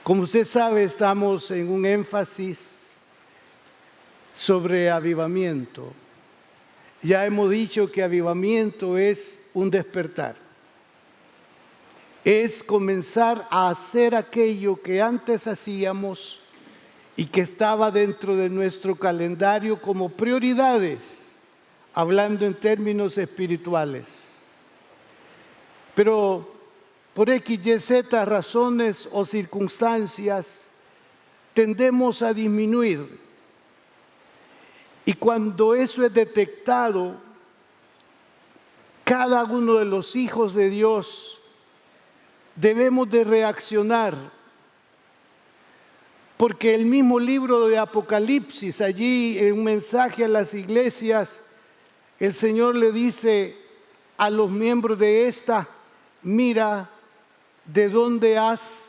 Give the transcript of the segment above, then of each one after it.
Como usted sabe, estamos en un énfasis sobre avivamiento. Ya hemos dicho que avivamiento es un despertar. Es comenzar a hacer aquello que antes hacíamos y que estaba dentro de nuestro calendario como prioridades, hablando en términos espirituales. Pero por X, Y, Z razones o circunstancias, tendemos a disminuir. Y cuando eso es detectado, cada uno de los hijos de Dios debemos de reaccionar. Porque el mismo libro de Apocalipsis, allí en un mensaje a las iglesias, el Señor le dice a los miembros de esta: mira de dónde has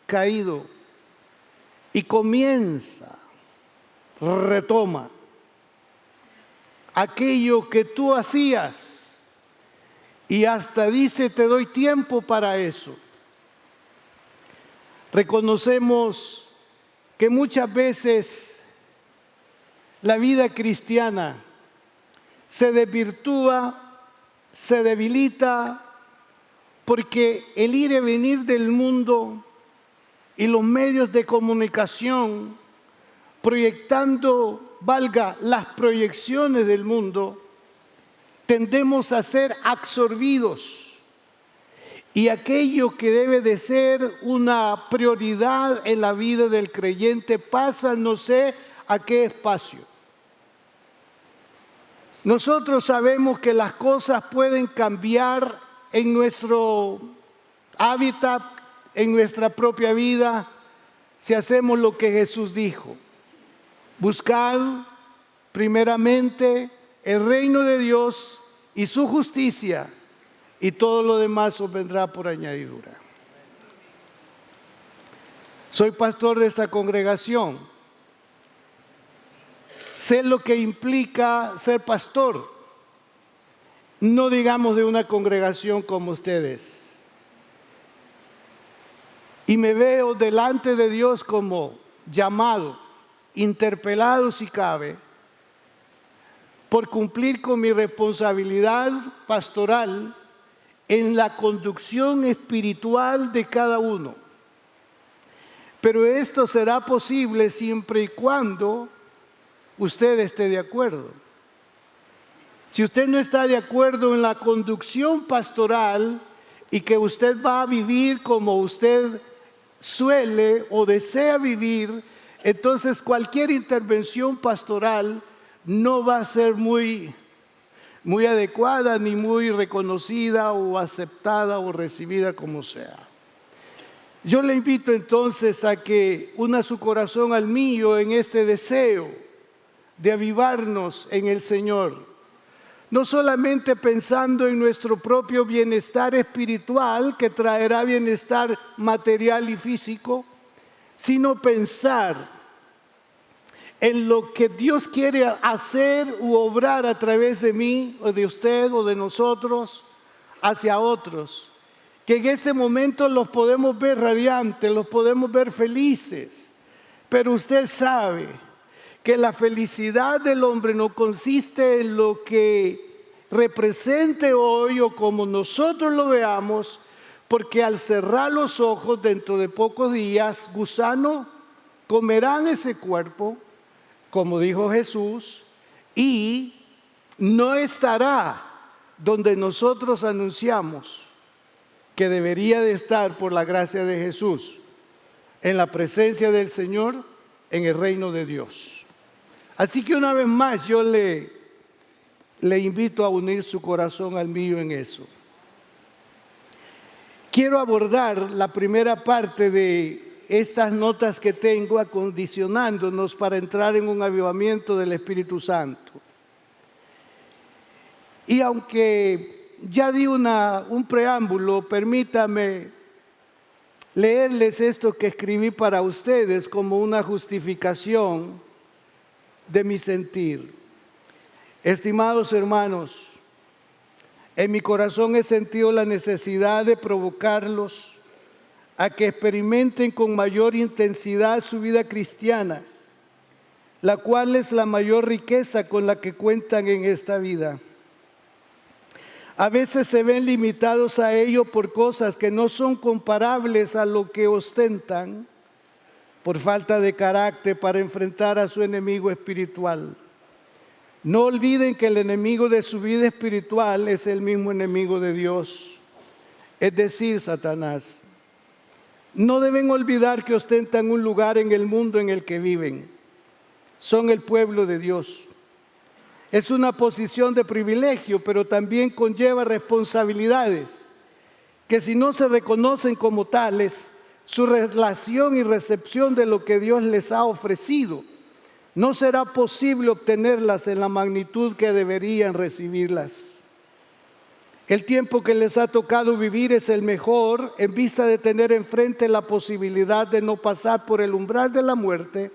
caído. Y comienza, retoma aquello que tú hacías, y hasta dice: te doy tiempo para eso. Reconocemos que muchas veces la vida cristiana se desvirtúa, se debilita, porque el ir y venir del mundo y los medios de comunicación, proyectando, valga, las proyecciones del mundo, tendemos a ser absorbidos. Y aquello que debe de ser una prioridad en la vida del creyente pasa no sé a qué espacio. Nosotros sabemos que las cosas pueden cambiar en nuestro hábitat, en nuestra propia vida, si hacemos lo que Jesús dijo: buscad primeramente el reino de Dios y su justicia, y todo lo demás os vendrá por añadidura. Soy pastor de esta congregación. Sé lo que implica ser pastor, no digamos de una congregación como ustedes. Y me veo delante de Dios como llamado, interpelado si cabe, por cumplir con mi responsabilidad pastoral en la conducción espiritual de cada uno. Pero esto será posible siempre y cuando usted esté de acuerdo. Si usted no está de acuerdo en la conducción pastoral y que usted va a vivir como usted suele o desea vivir, entonces cualquier intervención pastoral no va a ser muy adecuada, ni muy reconocida o aceptada o recibida como sea. Yo le invito entonces a que una su corazón al mío en este deseo de avivarnos en el Señor. No solamente pensando en nuestro propio bienestar espiritual, que traerá bienestar material y físico, sino pensar en lo que Dios quiere hacer u obrar a través de mí, o de usted, o de nosotros, hacia otros. Que en este momento los podemos ver radiantes, los podemos ver felices, pero usted sabe que la felicidad del hombre no consiste en lo que represente hoy o como nosotros lo veamos, porque al cerrar los ojos dentro de pocos días, gusano comerán ese cuerpo, como dijo Jesús, y no estará donde nosotros anunciamos que debería de estar por la gracia de Jesús, en la presencia del Señor, en el reino de Dios. Así que una vez más yo le invito a unir su corazón al mío en eso. Quiero abordar la primera parte de estas notas que tengo, acondicionándonos para entrar en un avivamiento del Espíritu Santo. Y aunque ya di un preámbulo, permítame leerles esto que escribí para ustedes como una justificación de mi sentir. Estimados hermanos, en mi corazón he sentido la necesidad de provocarlos a que experimenten con mayor intensidad su vida cristiana, la cual es la mayor riqueza con la que cuentan en esta vida. A veces se ven limitados a ello por cosas que no son comparables a lo que ostentan, por falta de carácter para enfrentar a su enemigo espiritual. No olviden que el enemigo de su vida espiritual es el mismo enemigo de Dios, es decir, Satanás. No deben olvidar que ostentan un lugar en el mundo en el que viven. Son el pueblo de Dios. Es una posición de privilegio, pero también conlleva responsabilidades que, si no se reconocen como tales, su relación y recepción de lo que Dios les ha ofrecido, no será posible obtenerlas en la magnitud que deberían recibirlas. El tiempo que les ha tocado vivir es el mejor en vista de tener enfrente la posibilidad de no pasar por el umbral de la muerte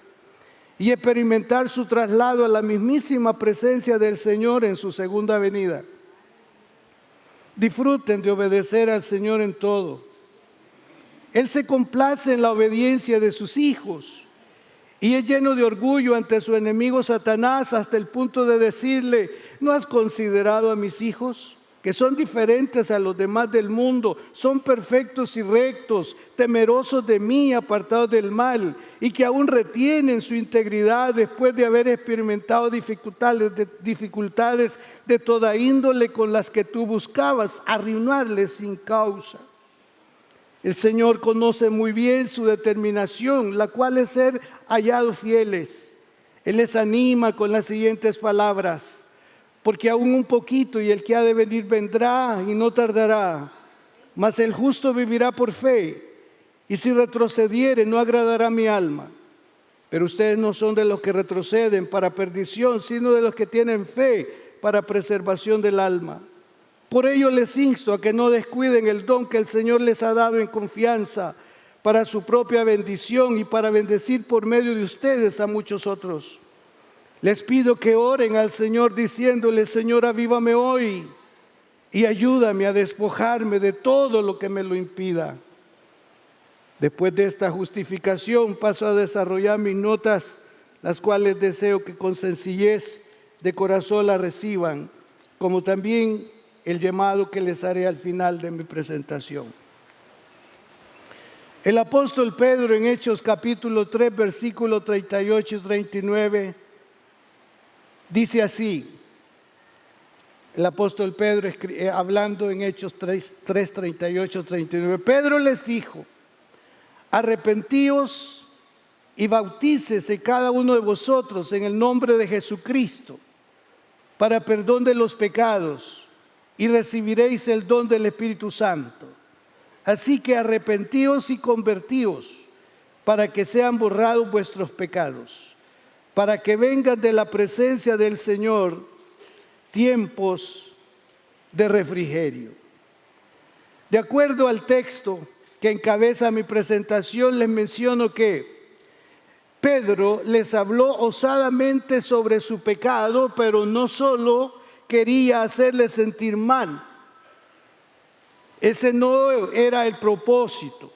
y experimentar su traslado a la mismísima presencia del Señor en su segunda venida. Disfruten de obedecer al Señor en todo. Él se complace en la obediencia de sus hijos y es lleno de orgullo ante su enemigo Satanás hasta el punto de decirle: ¿no has considerado a mis hijos, que son diferentes a los demás del mundo, son perfectos y rectos, temerosos de mí, apartados del mal, y que aún retienen su integridad después de haber experimentado dificultades de toda índole con las que tú buscabas arruinarles sin causa? El Señor conoce muy bien su determinación, la cual es ser hallados fieles. Él les anima con las siguientes palabras: porque aún un poquito y el que ha de venir vendrá y no tardará, mas el justo vivirá por fe, y si retrocediere no agradará a mi alma. Pero ustedes no son de los que retroceden para perdición, sino de los que tienen fe para preservación del alma. Por ello les insto a que no descuiden el don que el Señor les ha dado en confianza para su propia bendición y para bendecir por medio de ustedes a muchos otros. Les pido que oren al Señor diciéndole: Señor, avívame hoy y ayúdame a despojarme de todo lo que me lo impida. Después de esta justificación paso a desarrollar mis notas, las cuales deseo que con sencillez de corazón las reciban, como también el llamado que les haré al final de mi presentación. El apóstol Pedro en Hechos capítulo 3, versículos 38 y 39, dice así, el apóstol Pedro hablando en Hechos 3, 38, 39. Pedro les dijo: arrepentíos y bautícese cada uno de vosotros en el nombre de Jesucristo para perdón de los pecados, y recibiréis el don del Espíritu Santo. Así que arrepentíos y convertíos para que sean borrados vuestros pecados, para que vengan de la presencia del Señor tiempos de refrigerio. De acuerdo al texto que encabeza mi presentación, les menciono que Pedro les habló osadamente sobre su pecado, pero no solo quería hacerles sentir mal. Ese no era el propósito.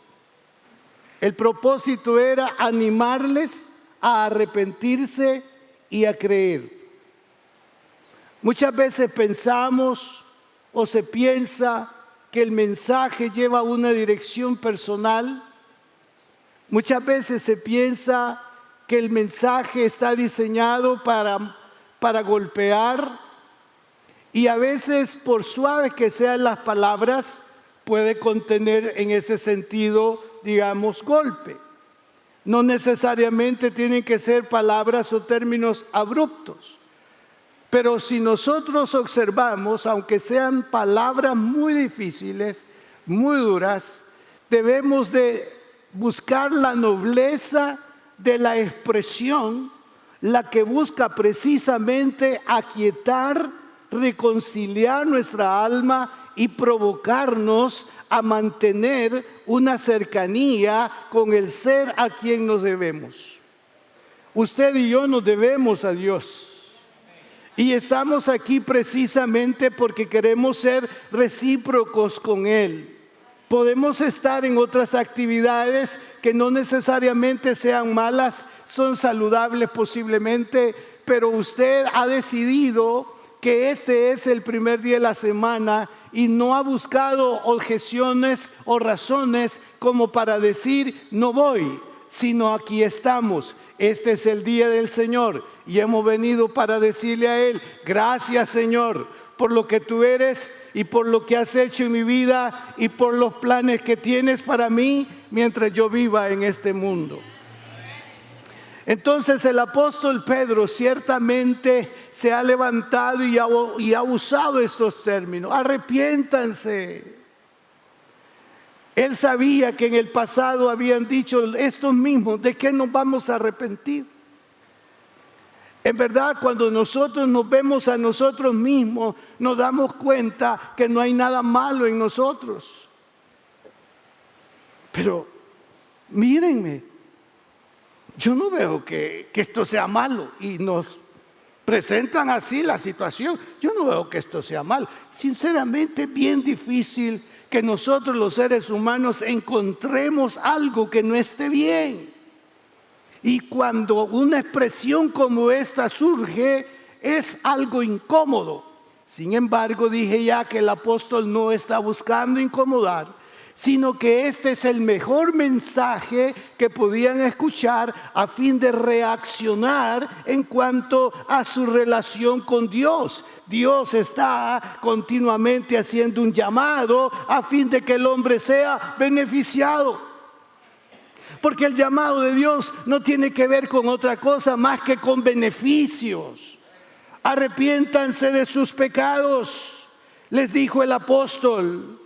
El propósito era animarles a arrepentirse y a creer. Muchas veces pensamos o se piensa que el mensaje lleva una dirección personal. Muchas veces se piensa que el mensaje está diseñado para golpear, y a veces, por suaves que sean las palabras, puede contener en ese sentido, digamos, golpe. No necesariamente tienen que ser palabras o términos abruptos. Pero si nosotros observamos, aunque sean palabras muy difíciles, muy duras, debemos de buscar la nobleza de la expresión, la que busca precisamente aquietar, reconciliar nuestra alma y provocarnos a mantener una cercanía con el ser a quien nos debemos. Usted y yo nos debemos a Dios. Y estamos aquí precisamente porque queremos ser recíprocos con Él. Podemos estar en otras actividades que no necesariamente sean malas, son saludables posiblemente, pero usted ha decidido que este es el primer día de la semana y no ha buscado objeciones o razones como para decir no voy, sino aquí estamos. Este es el día del Señor y hemos venido para decirle a Él, gracias Señor por lo que tú eres y por lo que has hecho en mi vida y por los planes que tienes para mí mientras yo viva en este mundo. Entonces el apóstol Pedro ciertamente se ha levantado y ha usado estos términos. Arrepiéntanse. Él sabía que en el pasado habían dicho estos mismos, ¿de qué nos vamos a arrepentir? En verdad, cuando nosotros nos vemos a nosotros mismos, nos damos cuenta que no hay nada malo en nosotros. Pero mírenme, yo no veo que esto sea malo y nos presentan así la situación. Yo no veo que esto sea malo. Sinceramente, es bien difícil que nosotros los seres humanos encontremos algo que no esté bien. Y cuando una expresión como esta surge, es algo incómodo. Sin embargo, dije ya que el apóstol no está buscando incomodar, sino que este es el mejor mensaje que podían escuchar a fin de reaccionar en cuanto a su relación con Dios. Dios está continuamente haciendo un llamado a fin de que el hombre sea beneficiado. Porque el llamado de Dios no tiene que ver con otra cosa más que con beneficios. Arrepiéntanse de sus pecados, les dijo el apóstol.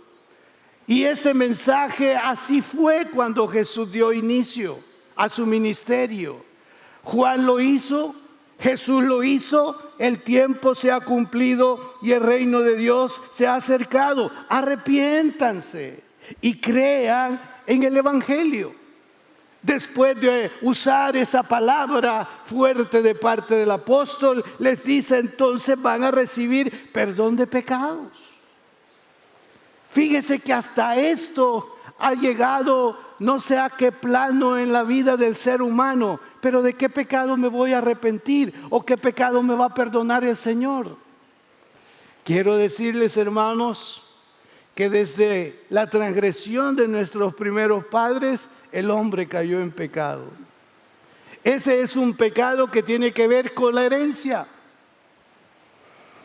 Y este mensaje así fue cuando Jesús dio inicio a su ministerio. Juan lo hizo, Jesús lo hizo, el tiempo se ha cumplido y el reino de Dios se ha acercado. Arrepiéntanse y crean en el Evangelio. Después de usar esa palabra fuerte de parte del apóstol, les dice entonces van a recibir perdón de pecados. Fíjese que hasta esto ha llegado, no sé a qué plano en la vida del ser humano, pero ¿de qué pecado me voy a arrepentir? ¿O qué pecado me va a perdonar el Señor? Quiero decirles, hermanos, que desde la transgresión de nuestros primeros padres, el hombre cayó en pecado. Ese es un pecado que tiene que ver con la herencia,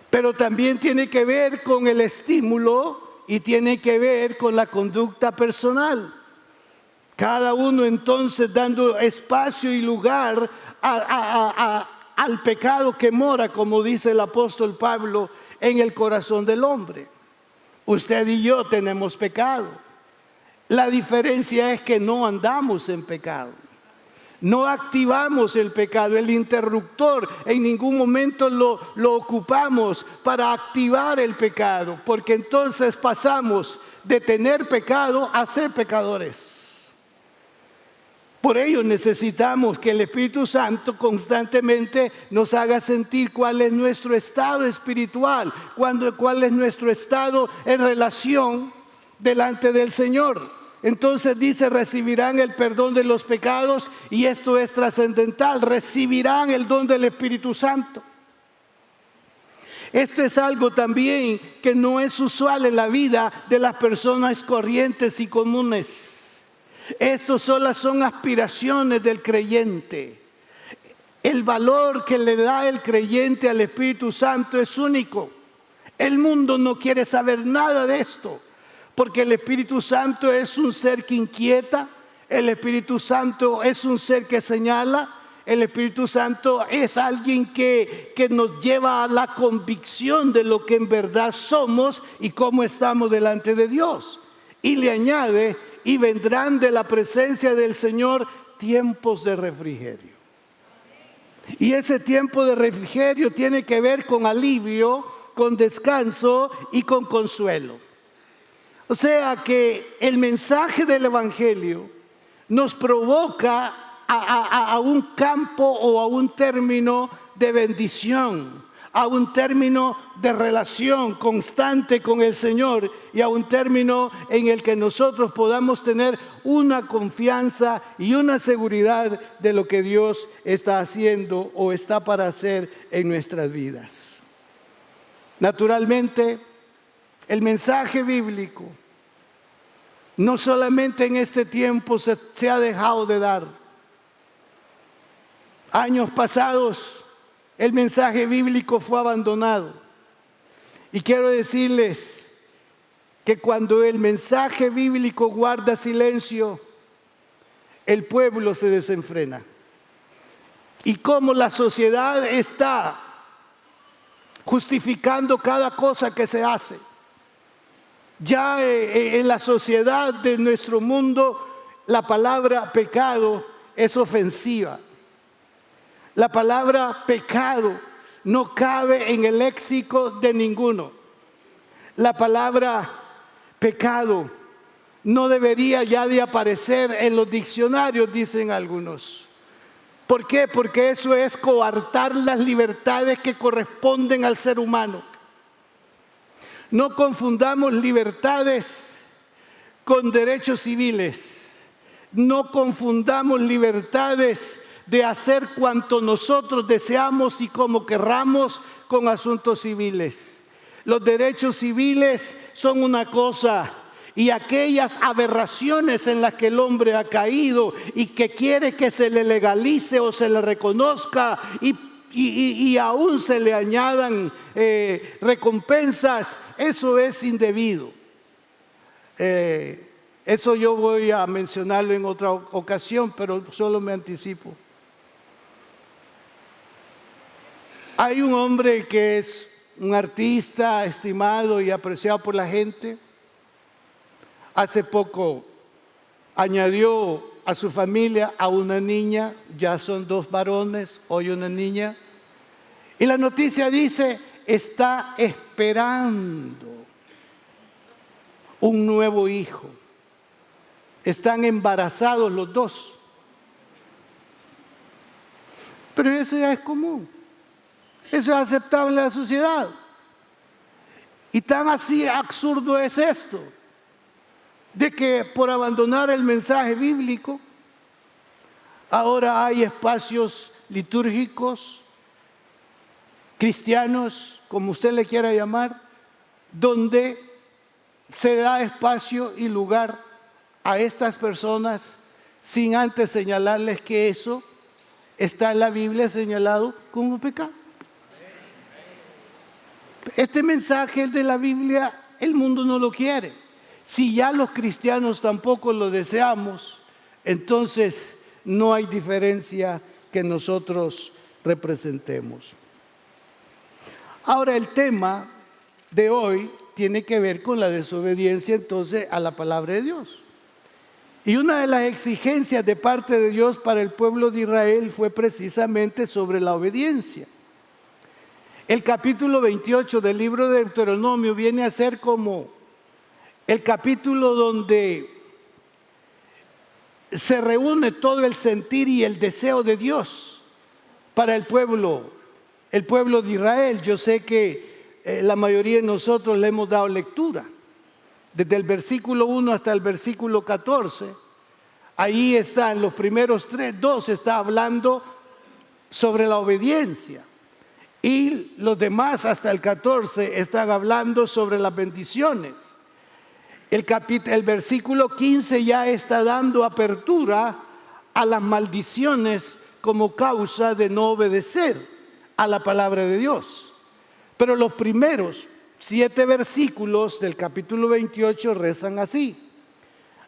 pero también tiene que ver con el estímulo y tiene que ver con la conducta personal. Cada uno entonces dando espacio y lugar al pecado que mora, como dice el apóstol Pablo, en el corazón del hombre. Usted y yo tenemos pecado. La diferencia es que no andamos en pecado. No activamos el pecado, el interruptor. En ningún momento lo ocupamos para activar el pecado, porque entonces pasamos de tener pecado a ser pecadores. Por ello necesitamos que el Espíritu Santo constantemente nos haga sentir cuál es nuestro estado espiritual, cuál es nuestro estado en relación delante del Señor. Entonces dice, recibirán el perdón de los pecados, y esto es trascendental, recibirán el don del Espíritu Santo. Esto es algo también que no es usual en la vida de las personas corrientes y comunes. Estos solo son aspiraciones del creyente. El valor que le da el creyente al Espíritu Santo es único. El mundo no quiere saber nada de esto, porque el Espíritu Santo es un ser que inquieta, el Espíritu Santo es un ser que señala, el Espíritu Santo es alguien que nos lleva a la convicción de lo que en verdad somos y cómo estamos delante de Dios. Y le añade, y vendrán de la presencia del Señor tiempos de refrigerio. Y ese tiempo de refrigerio tiene que ver con alivio, con descanso y con consuelo. O sea que el mensaje del Evangelio nos provoca a un campo o a un término de bendición, a un término de relación constante con el Señor y a un término en el que nosotros podamos tener una confianza y una seguridad de lo que Dios está haciendo o está para hacer en nuestras vidas. Naturalmente, el mensaje bíblico no solamente en este tiempo se ha dejado de dar. Años pasados, el mensaje bíblico fue abandonado. Y quiero decirles que cuando el mensaje bíblico guarda silencio, el pueblo se desenfrena. Y como la sociedad está justificando cada cosa que se hace. Ya en la sociedad de nuestro mundo, la palabra pecado es ofensiva. La palabra pecado no cabe en el léxico de ninguno. La palabra pecado no debería ya de aparecer en los diccionarios, dicen algunos. ¿Por qué? Porque eso es coartar las libertades que corresponden al ser humano. No confundamos libertades con derechos civiles. No confundamos libertades de hacer cuanto nosotros deseamos y como querramos con asuntos civiles. Los derechos civiles son una cosa y aquellas aberraciones en las que el hombre ha caído y que quiere que se le legalice o se le reconozca y aún se le añadan recompensas, eso es indebido. Eso yo voy a mencionarlo en otra ocasión, pero solo me anticipo. Hay un hombre que es un artista estimado y apreciado por la gente. Hace poco añadió a su familia a una niña, ya son 2 varones, hoy una niña. Y la noticia dice, está esperando un nuevo hijo. Están embarazados los 2. Pero eso ya es común. Eso es aceptable en la sociedad. Y tan así absurdo es esto, de que por abandonar el mensaje bíblico, ahora hay espacios litúrgicos, cristianos, como usted le quiera llamar, donde se da espacio y lugar a estas personas sin antes señalarles que eso está en la Biblia señalado como pecado. Este mensaje de la Biblia, el mundo no lo quiere. Si ya los cristianos tampoco lo deseamos, entonces no hay diferencia que nosotros representemos. Ahora, el tema de hoy tiene que ver con la desobediencia entonces a la palabra de Dios. Y una de las exigencias de parte de Dios para el pueblo de Israel fue precisamente sobre la obediencia. El capítulo 28 del libro de Deuteronomio viene a ser como el capítulo donde se reúne todo el sentir y el deseo de Dios para el pueblo de Israel. Yo sé que la mayoría de nosotros le hemos dado lectura. Desde el versículo 1 hasta el versículo 14, ahí está, en los primeros 2 está hablando sobre la obediencia. Y los demás hasta el 14 están hablando sobre las bendiciones. El versículo 15 ya está dando apertura a las maldiciones como causa de no obedecer a la palabra de Dios. Pero los primeros 7 versículos del capítulo 28 rezan así: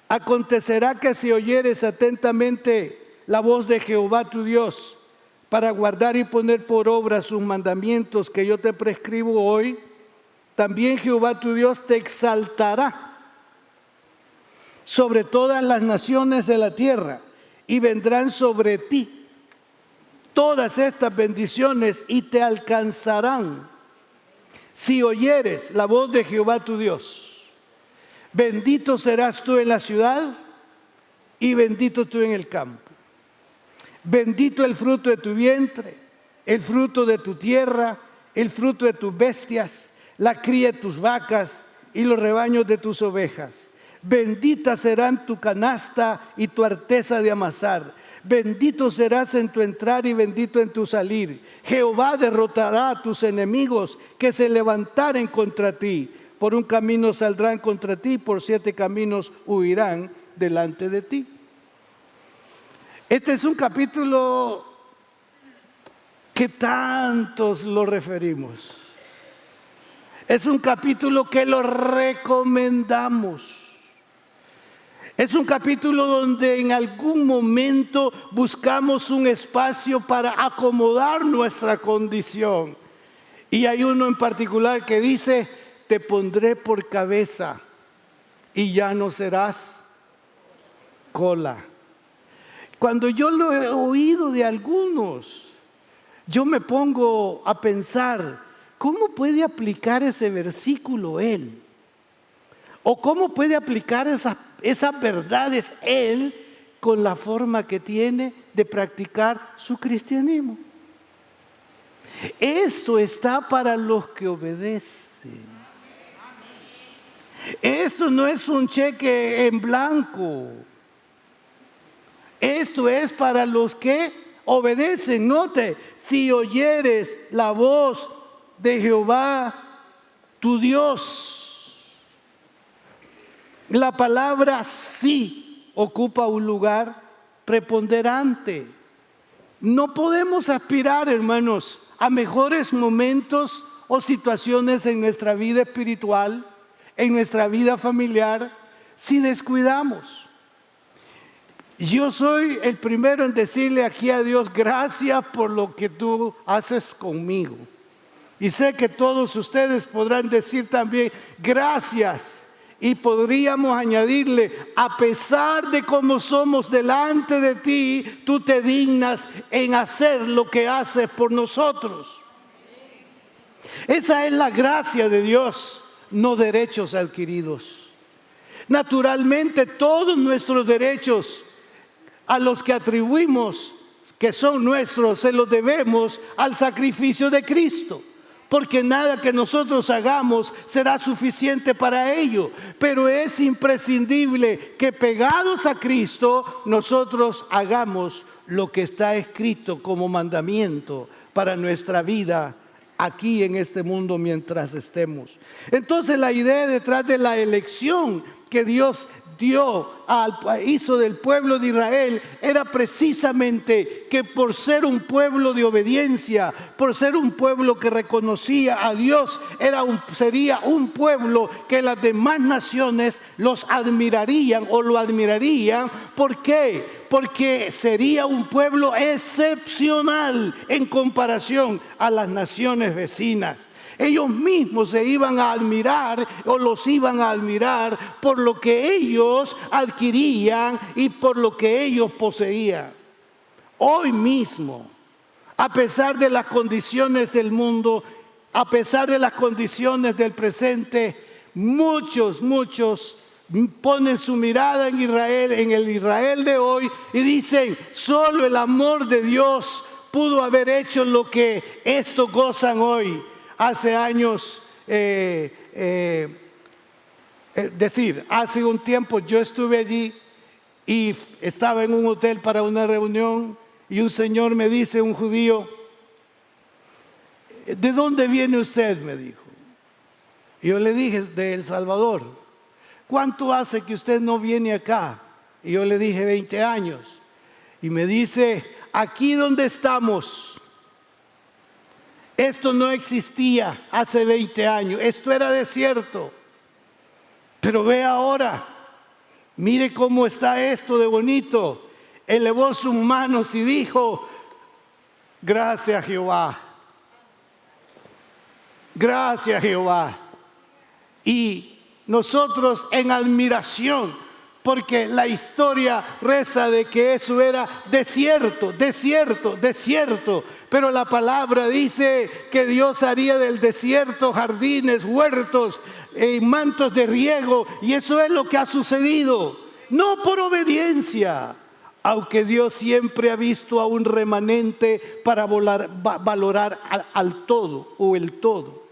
acontecerá que si oyeres atentamente la voz de Jehová tu Dios, para guardar y poner por obra sus mandamientos que yo te prescribo hoy, también Jehová tu Dios te exaltará sobre todas las naciones de la tierra y vendrán sobre ti todas estas bendiciones y te alcanzarán si oyeres la voz de Jehová tu Dios. Bendito serás tú en la ciudad y bendito tú en el campo. Bendito el fruto de tu vientre, el fruto de tu tierra el fruto de tus bestias, la cría de tus vacas y los rebaños de tus ovejas. Bendita serán tu canasta y tu arteza de amasar. Bendito serás en tu entrar y bendito en tu salir. Jehová derrotará a tus enemigos que se levantaren contra ti. Por un camino saldrán contra ti, por 7 caminos huirán delante de ti. Este es un capítulo que tantos lo referimos. Es un capítulo que lo recomendamos. Es un capítulo donde en algún momento buscamos un espacio para acomodar nuestra condición. Y hay uno en particular que dice: te pondré por cabeza y ya no serás cola. Cuando yo lo he oído de algunos, yo me pongo a pensar, ¿cómo puede aplicar ese versículo él? ¿O cómo puede aplicar esas verdades él con la forma que tiene de practicar su cristianismo? Esto está para los que obedecen. Esto no es un cheque en blanco. Esto es para los que obedecen. Note, si oyeres la voz de Jehová, tu Dios. La palabra sí ocupa un lugar preponderante. No podemos aspirar, hermanos, a mejores momentos o situaciones en nuestra vida espiritual, en nuestra vida familiar, si descuidamos. Yo soy el primero en decirle aquí a Dios: gracias por lo que tú haces conmigo. Y sé que todos ustedes podrán decir también: gracias. Y podríamos añadirle: a pesar de cómo somos delante de ti, tú te dignas en hacer lo que haces por nosotros. Esa es la gracia de Dios, no derechos adquiridos. Naturalmente, todos nuestros derechos a los que atribuimos que son nuestros, se los debemos al sacrificio de Cristo. Porque nada que nosotros hagamos será suficiente para ello. Pero es imprescindible que, pegados a Cristo, nosotros hagamos lo que está escrito como mandamiento para nuestra vida aquí en este mundo mientras estemos. Entonces, la idea detrás de la elección que Dios hizo del pueblo de Israel era precisamente que, por ser un pueblo de obediencia, por ser un pueblo que reconocía a Dios, sería un pueblo que las demás naciones los admirarían o lo admirarían. ¿Por qué? Porque sería un pueblo excepcional en comparación a las naciones vecinas. Ellos mismos se iban a admirar o los iban a admirar por lo que ellos adquirían y por lo que ellos poseían. Hoy mismo, a pesar de las condiciones del mundo, a pesar de las condiciones del presente, muchos ponen su mirada en Israel, en el Israel de hoy, y dicen: solo el amor de Dios pudo haber hecho lo que estos gozan hoy. Hace años, hace un tiempo yo estuve allí y estaba en un hotel para una reunión, y un señor me dice, un judío: ¿de dónde viene usted?, me dijo. Y yo le dije: de El Salvador. ¿Cuánto hace que usted no viene acá? Y yo le dije: 20 años. Y me dice: aquí donde estamos, esto no existía hace 20 años, esto era desierto. Pero ve ahora, mire cómo está esto de bonito. Elevó sus manos y dijo: gracias, Jehová. Gracias, Jehová. Y nosotros en admiración, porque la historia reza de que eso era desierto. Pero la palabra dice que Dios haría del desierto jardines, huertos, mantos de riego. Y eso es lo que ha sucedido. No por obediencia. aunque Dios siempre ha visto a un remanente para valorar al todo o el todo.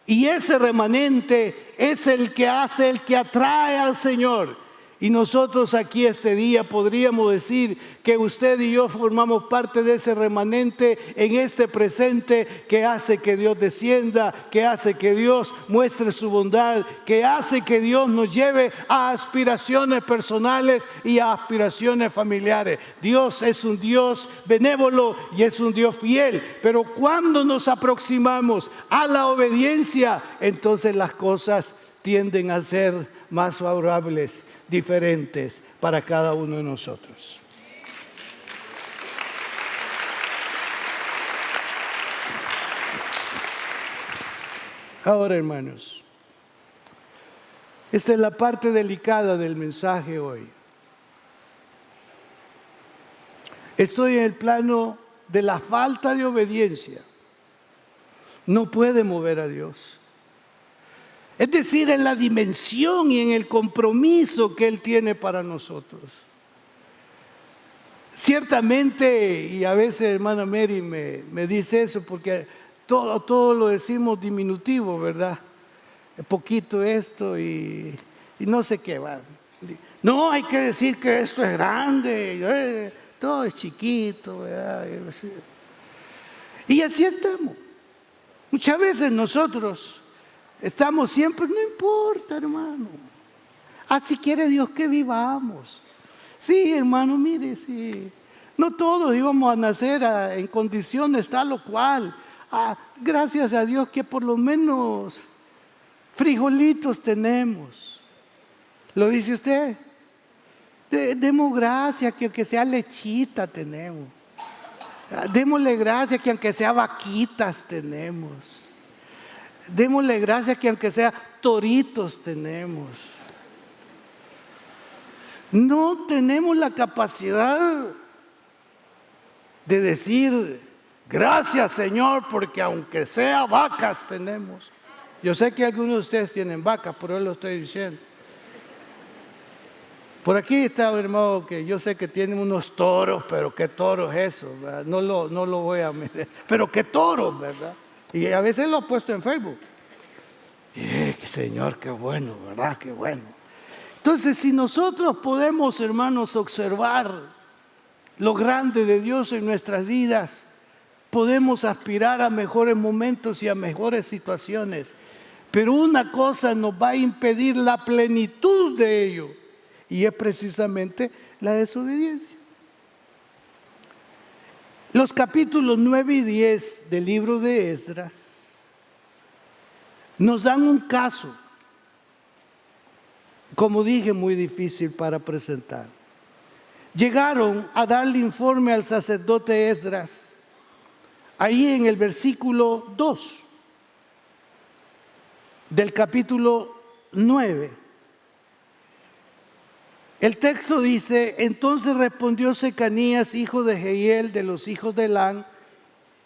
Y ese remanente es el que hace, el que atrae al Señor. Y nosotros aquí este día podríamos decir que usted y yo formamos parte de ese remanente en este presente que hace que Dios descienda, que hace que Dios muestre su bondad, que hace que Dios nos lleve a aspiraciones personales y a aspiraciones familiares. Dios es un Dios benévolo y es un Dios fiel, pero cuando nos aproximamos a la obediencia, entonces las cosas tienden a ser más favorables, diferentes para cada uno de nosotros. Ahora, hermanos, esta es la parte delicada del mensaje hoy. Estoy en el plano de la falta de obediencia. No puede mover a Dios. Es decir, en la dimensión y en el compromiso que Él tiene para nosotros. Ciertamente, y a veces hermana Mary me dice eso, porque todo lo decimos diminutivo, ¿verdad? Poquito esto y no sé qué va. No, hay que decir que esto es grande, todo es chiquito, ¿verdad? Y así estamos. Muchas veces nosotros estamos siempre, no importa, hermano. Así quiere Dios que vivamos. Sí, hermano, mire, sí. No todos íbamos a nacer en condiciones tal o cual. Gracias a Dios que por lo menos frijolitos tenemos. ¿Lo dice usted? Demos gracias que aunque sea lechita tenemos. Démosle gracias que aunque sea vaquitas tenemos. Démosle gracias que aunque sea toritos tenemos. No tenemos la capacidad de decir gracias, Señor, porque aunque sea vacas tenemos. Yo sé que algunos de ustedes tienen vacas, por eso lo estoy diciendo. Por aquí está un hermano que yo sé que tiene unos toros, pero qué toro es eso, ¿verdad? No lo voy a meter, pero qué toro, ¿verdad? Y a veces lo he puesto en Facebook. Señor, qué bueno, ¿verdad? Qué bueno. Entonces, si nosotros podemos, hermanos, observar lo grande de Dios en nuestras vidas, podemos aspirar a mejores momentos y a mejores situaciones. Pero una cosa nos va a impedir la plenitud de ello, y es precisamente la desobediencia. Los capítulos 9 y 10 del libro de Esdras nos dan un caso, como dije, muy difícil para presentar. Llegaron a darle informe al sacerdote Esdras, ahí en el versículo 2 del capítulo 9. El texto dice: entonces respondió Secanías, hijo de Jehiel, de los hijos de Elán,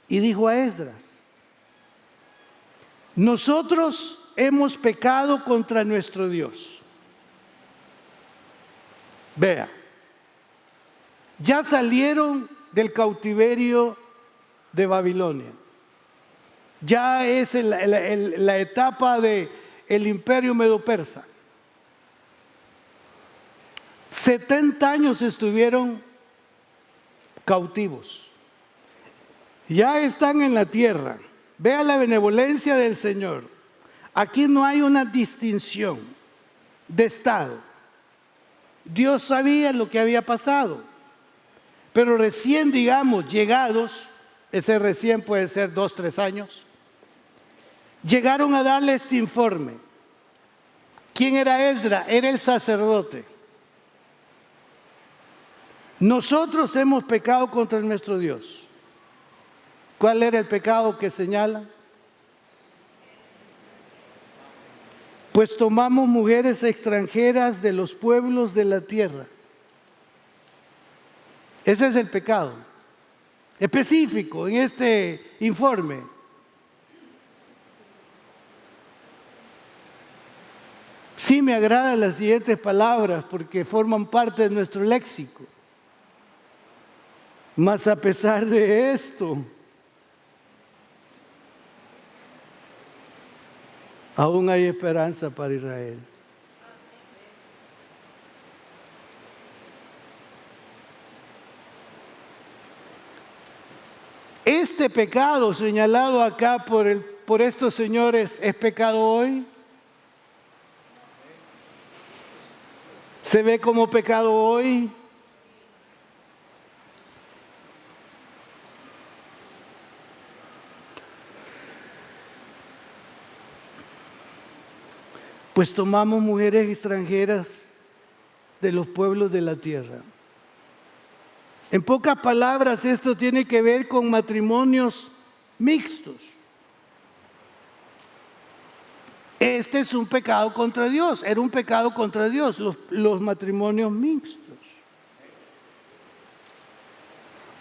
y dijo a Esdras: nosotros hemos pecado contra nuestro Dios. Vea, ya salieron del cautiverio de Babilonia. Ya es la etapa del imperio medo-persa. 70 años estuvieron cautivos. Ya están en la tierra. Vea la benevolencia del Señor. Aquí no hay una distinción de estado. Dios sabía lo que había pasado. Pero recién, digamos, llegados, ese recién puede ser 2, 3 años, llegaron a darle este informe. ¿Quién era Esdras? Era el sacerdote. Nosotros hemos pecado contra nuestro Dios. ¿Cuál era el pecado que señala? Pues tomamos mujeres extranjeras de los pueblos de la tierra. Ese es el pecado específico en este informe. Sí me agradan las siguientes palabras porque forman parte de nuestro léxico. Mas a pesar de esto, aún hay esperanza para Israel. Este pecado señalado acá por estos señores, ¿es pecado hoy? ¿Se ve como pecado hoy? Pues tomamos mujeres extranjeras de los pueblos de la tierra. En pocas palabras, esto tiene que ver con matrimonios mixtos. Este es un pecado contra Dios, era un pecado contra Dios, los matrimonios mixtos.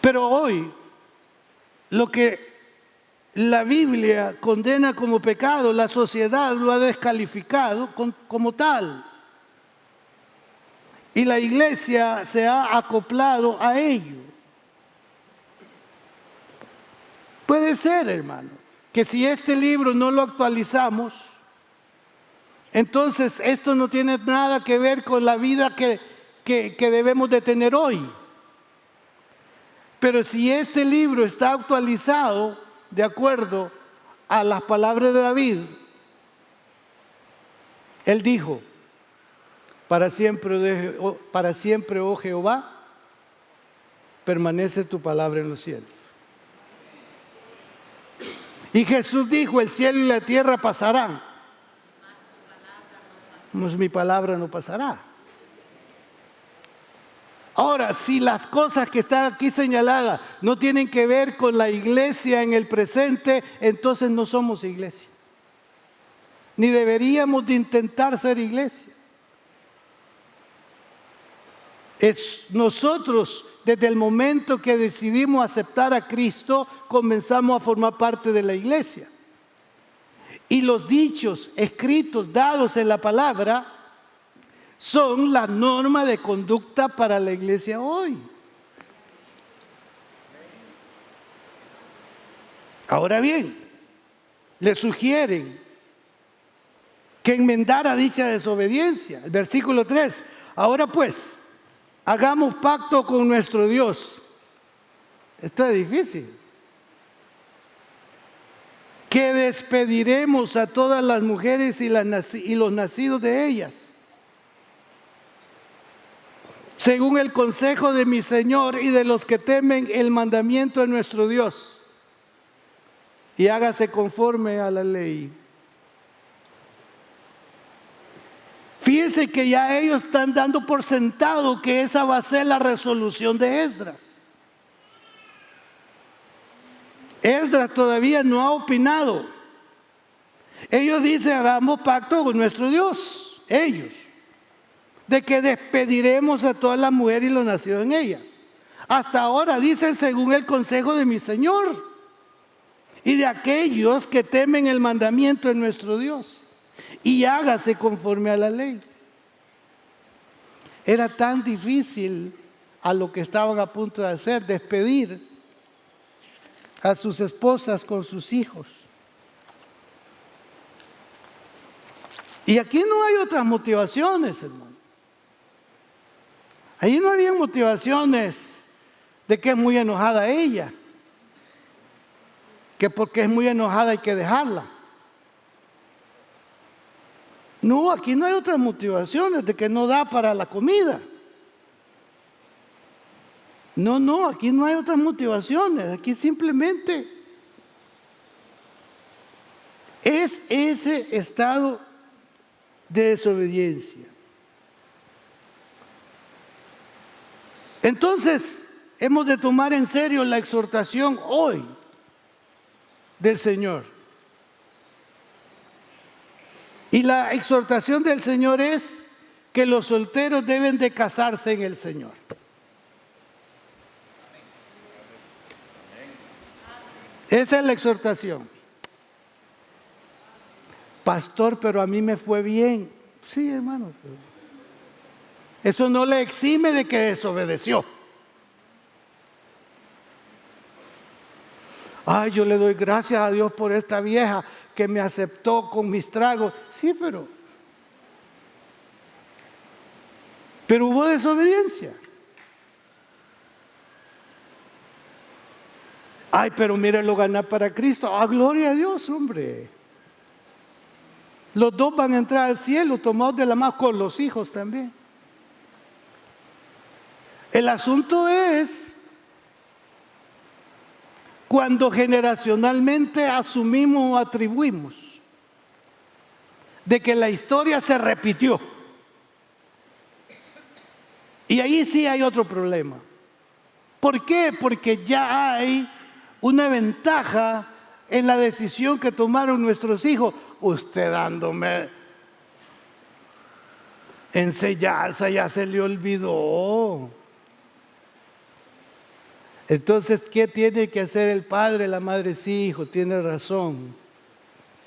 Pero hoy, lo que la Biblia condena como pecado, la sociedad lo ha descalificado como tal. Y la iglesia se ha acoplado a ello. Puede ser, hermano, que si este libro no lo actualizamos, entonces esto no tiene nada que ver con la vida que debemos de tener hoy. Pero si este libro está actualizado de acuerdo a las palabras de David, él dijo: para siempre, oh Jehová, permanece tu palabra en los cielos. Y Jesús dijo: el cielo y la tierra pasarán, mas mi palabra no pasará. Ahora, si las cosas que están aquí señaladas no tienen que ver con la iglesia en el presente, entonces no somos iglesia. Ni deberíamos de intentar ser iglesia. Nosotros, desde el momento que decidimos aceptar a Cristo, comenzamos a formar parte de la iglesia. Y los dichos escritos, dados en la palabra, son la norma de conducta para la iglesia hoy. Ahora bien, le sugieren que enmendara dicha desobediencia. El versículo 3, ahora pues, hagamos pacto con nuestro Dios. Esto es difícil. Que despediremos a todas las mujeres y los nacidos de ellas, según el consejo de mi Señor y de los que temen el mandamiento de nuestro Dios, y hágase conforme a la ley. Fíjense que ya ellos están dando por sentado que esa va a ser la resolución de Esdras. Esdras todavía no ha opinado. Ellos dicen: hagamos pacto con nuestro Dios, ellos, de que despediremos a todas las mujeres y los nacidos en ellas. Hasta ahora dicen: según el consejo de mi Señor y de aquellos que temen el mandamiento de nuestro Dios, y hágase conforme a la ley. Era tan difícil a lo que estaban a punto de hacer, despedir a sus esposas con sus hijos. Y aquí no hay otras motivaciones, hermano. Allí no había motivaciones de que es muy enojada ella, que porque es muy enojada hay que dejarla. No, aquí no hay otras motivaciones de que no da para la comida. No, aquí no hay otras motivaciones. Aquí simplemente es ese estado de desobediencia. Entonces, hemos de tomar en serio la exhortación hoy del Señor. Y la exhortación del Señor es que los solteros deben de casarse en el Señor. Esa es la exhortación. Pastor, pero a mí me fue bien. Sí, hermano. Eso no le exime de que desobedeció. Ay, yo le doy gracias a Dios por esta vieja que me aceptó con mis tragos. Sí, pero hubo desobediencia. Ay, pero mírenlo ganar para Cristo. Ah, gloria a Dios, hombre. Los dos van a entrar al cielo tomados de la mano con los hijos también. El asunto es cuando generacionalmente asumimos o atribuimos de que la historia se repitió. Y ahí sí hay otro problema. ¿Por qué? Porque ya hay una ventaja en la decisión que tomaron nuestros hijos. Usted dándome enseñanza, ya se le olvidó. Entonces, ¿qué tiene que hacer el padre, la madre? Sí, hijo, tiene razón.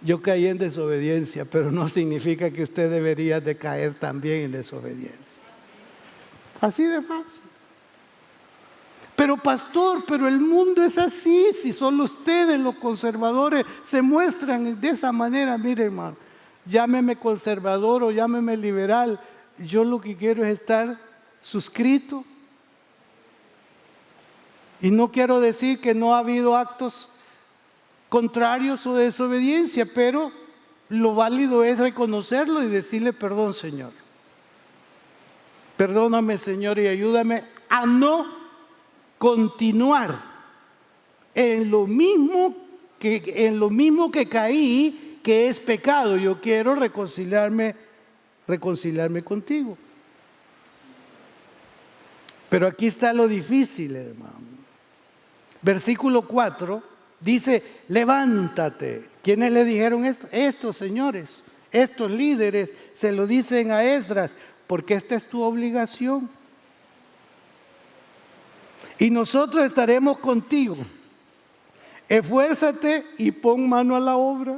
Yo caí en desobediencia, pero no significa que usted debería de caer también en desobediencia. Así de fácil. Pero pastor, pero el mundo es así. Si solo ustedes, los conservadores, se muestran de esa manera, mire hermano, llámeme conservador o llámeme liberal, yo lo que quiero es estar suscrito. Y no quiero decir que no ha habido actos contrarios o de desobediencia, pero lo válido es reconocerlo y decirle perdón, Señor. Perdóname, Señor, y ayúdame a no continuar en lo mismo que caí, que es pecado. Yo quiero reconciliarme contigo. Pero aquí está lo difícil, hermano. Versículo 4 dice, levántate. ¿Quiénes le dijeron esto? Estos señores, estos líderes se lo dicen a Esdras, porque esta es tu obligación. Y nosotros estaremos contigo. Esfuérzate y pon mano a la obra.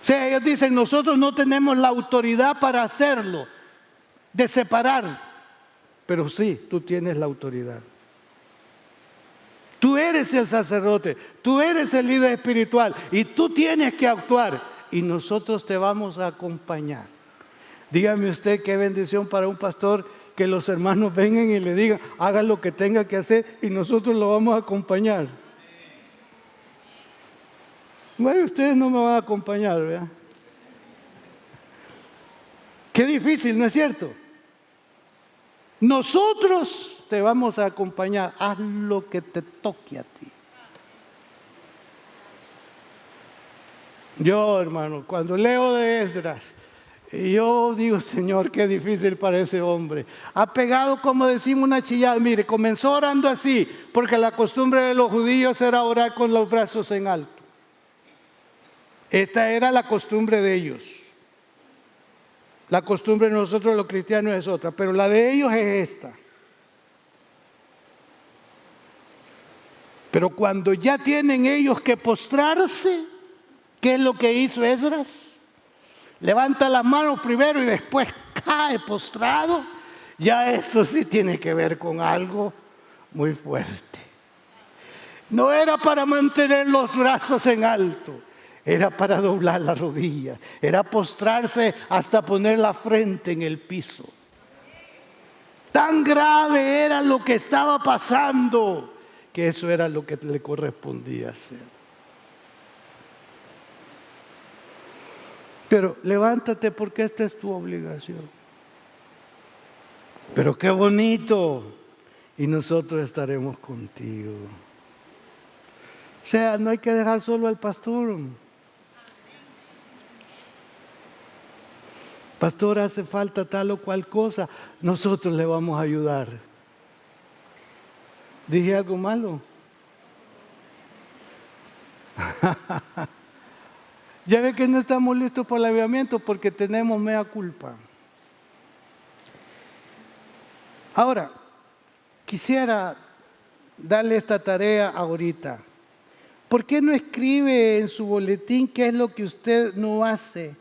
O sea, ellos dicen, nosotros no tenemos la autoridad para hacerlo, de separar. Pero sí, tú tienes la autoridad. Tú eres el sacerdote, tú eres el líder espiritual y tú tienes que actuar y nosotros te vamos a acompañar. Dígame usted qué bendición para un pastor que los hermanos vengan y le digan, haga lo que tenga que hacer y nosotros lo vamos a acompañar. Bueno, ustedes no me van a acompañar, ¿verdad? Qué difícil, ¿no es cierto? Nosotros te vamos a acompañar, haz lo que te toque a ti. Yo, hermano, cuando leo de Esdras, yo digo, Señor, qué difícil para ese hombre. Ha pegado, como decimos, una chillada. Mire, comenzó orando así, porque la costumbre de los judíos era orar con los brazos en alto. Esta era la costumbre de ellos. La costumbre de nosotros los cristianos es otra, pero la de ellos es esta. Pero cuando ya tienen ellos que postrarse, ¿qué es lo que hizo Esdras? Levanta las manos primero y después cae postrado. Ya eso sí tiene que ver con algo muy fuerte. No era para mantener los brazos en alto. Era para doblar las rodillas, era postrarse hasta poner la frente en el piso. Tan grave era lo que estaba pasando, que eso era lo que le correspondía hacer. Pero levántate porque esta es tu obligación. Pero qué bonito, y nosotros estaremos contigo. O sea, no hay que dejar solo al pastor. Pastor, hace falta tal o cual cosa, nosotros le vamos a ayudar. ¿Dije algo malo? Ya ve que no estamos listos para el avivamiento porque tenemos mea culpa. Ahora, quisiera darle esta tarea ahorita. ¿Por qué no escribe en su boletín qué es lo que usted no hace?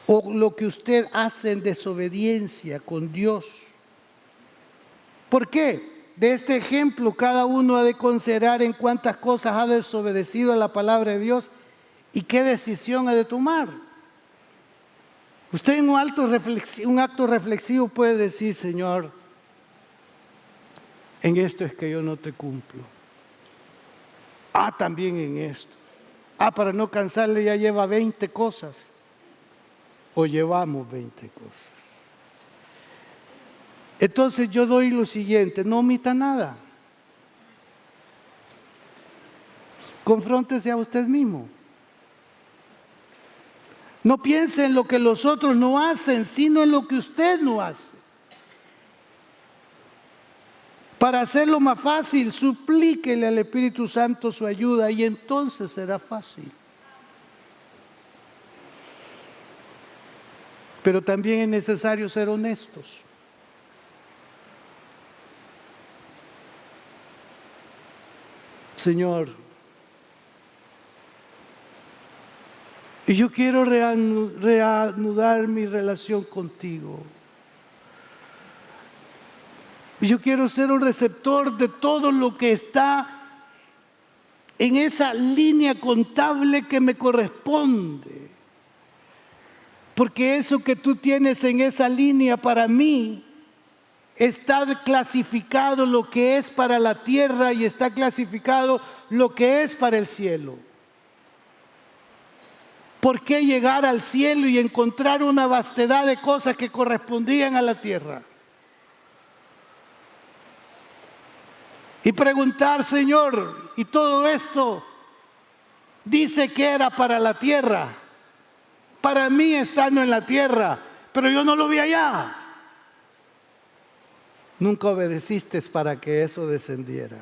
O lo que usted hace en desobediencia con Dios. ¿Por qué? De este ejemplo cada uno ha de considerar en cuántas cosas ha desobedecido a la palabra de Dios y qué decisión ha de tomar. Usted en un acto reflexivo puede decir: Señor, en esto es que yo no te cumplo. También en esto. Para no cansarle ya lleva 20 cosas. O llevamos 20 cosas. Entonces yo doy lo siguiente: no omita nada. Confróntese a usted mismo. No piense en lo que los otros no hacen, sino en lo que usted no hace. Para hacerlo más fácil, suplíquele al Espíritu Santo su ayuda y entonces será fácil. Pero también es necesario ser honestos. Señor, y yo quiero reanudar mi relación contigo. Y yo quiero ser un receptor de todo lo que está en esa línea contable que me corresponde. Porque eso que tú tienes en esa línea para mí está clasificado lo que es para la tierra y está clasificado lo que es para el cielo. ¿Por qué llegar al cielo y encontrar una vastedad de cosas que correspondían a la tierra? Y preguntar: Señor, ¿y todo esto dice que era para la tierra? Para mí estando en la tierra, pero yo no lo vi allá. Nunca obedeciste para que eso descendiera.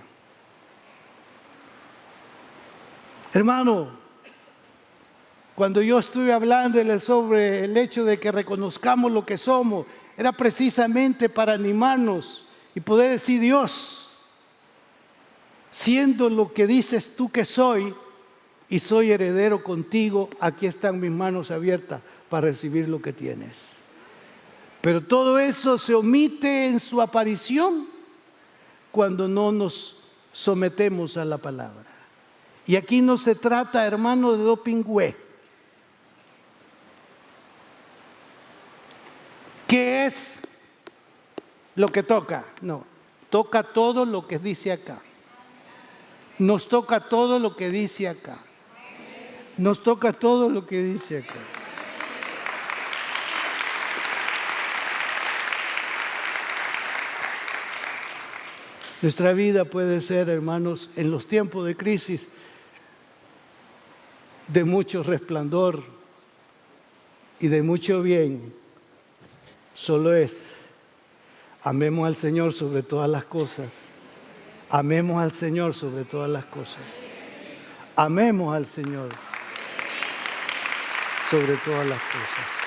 Hermano, cuando yo estuve hablándole sobre el hecho de que reconozcamos lo que somos, era precisamente para animarnos y poder decir: Dios, siendo lo que dices tú que soy, y soy heredero contigo, aquí están mis manos abiertas para recibir lo que tienes. Pero todo eso se omite en su aparición cuando no nos sometemos a la palabra. Y aquí no se trata, hermano, de dopingüe. ¿Qué es lo que toca? No, toca todo lo que dice acá. Nos toca todo lo que dice acá. Nos toca todo lo que dice acá. Nuestra vida puede ser, hermanos, en los tiempos de crisis, de mucho resplandor y de mucho bien. Solo es: amemos al Señor sobre todas las cosas. Amemos al Señor sobre todas las cosas. Amemos al Señor sobre todas las cosas.